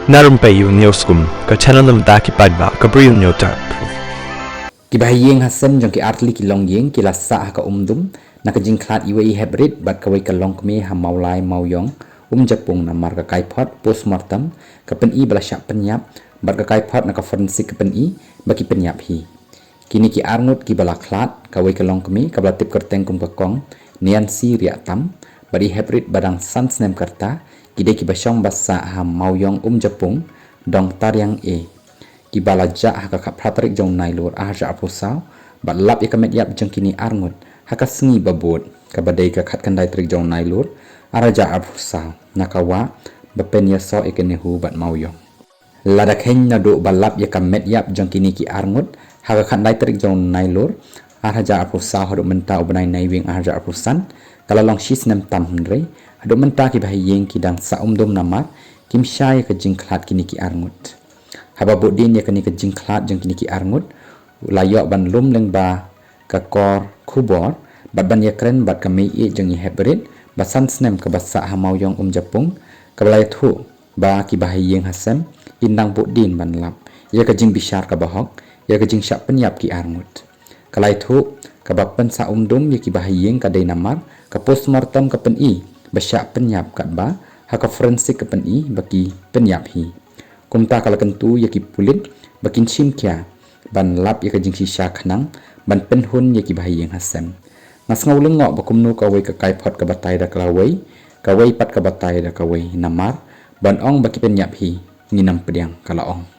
Na Rympei U ke channel nabynta ki paidbah ke Bri U Hynñiewtrep. Ki bahiyeng hasen jong ki artli ki longïing ki lasa ka umdum na ka jingklat iwe hybrid bat ka wei ka long kme ha maulai mauyong japung namar ka kaipot postmortem ka pyni belasyak pyniap bat ka kaipot na ka forensik ka pyni baki pyniap hi. Kini ki arngut ki balaklat ka wei ka long kme ka balatip kyrteng kum ka kong nian si riak tam bari hybrid badang Sngew karta kide ki basyong basa ha mauyong japung dong taryang ki balaja ha ka pratrik jong nailur aja apusau bat lap ya kamedyap jong kini arngut ha ka sngi babut ka badai ka khat kandai trik jong nailur araja apusau nakawa bapen ya so ikenehu bat mauyong ladak hen na do balap ya kamedyap jong kini ki arngut ha ka khandai trik jong nailur araja apusau hadu menta ubenai naiwing araja apusan kala long shis nem tam hendrei hadu menta ki bahiyeng ki dang sa umdum namar kim syai ka jingklat kini ki arngut haba bodin ya kini ke jingklat jeng kini ki arngut layok ban lum leng ba ka kor khubor bat ban ya kren bat ka mei jeng i hybrid ba Sngew ka basa ha mauyong japung ka balai thu ba ki bahiyeng hasem indang bodin ban lap ya ka jing bishar ka bahok ya ka jing syak pyniap ki arngut kalai thu ka bapen sa umdum ya ki bahiyeng ka dei namar ka postmortem ka pyni basyak pyniap katba ha ka forensik ka pyni baki pyniap hi kumta kala kentu ya ki pulit bakin chim kya ban lap ya ka jing shisha khanang ban penhun ya ki bahiyeng hasem ngasngau lengok bakumnu ka wei ka kaipot ka batai da kalawei ka wei pat ka batai da ka wei namar ban ong baki pyniap hi nginam pediang kala ong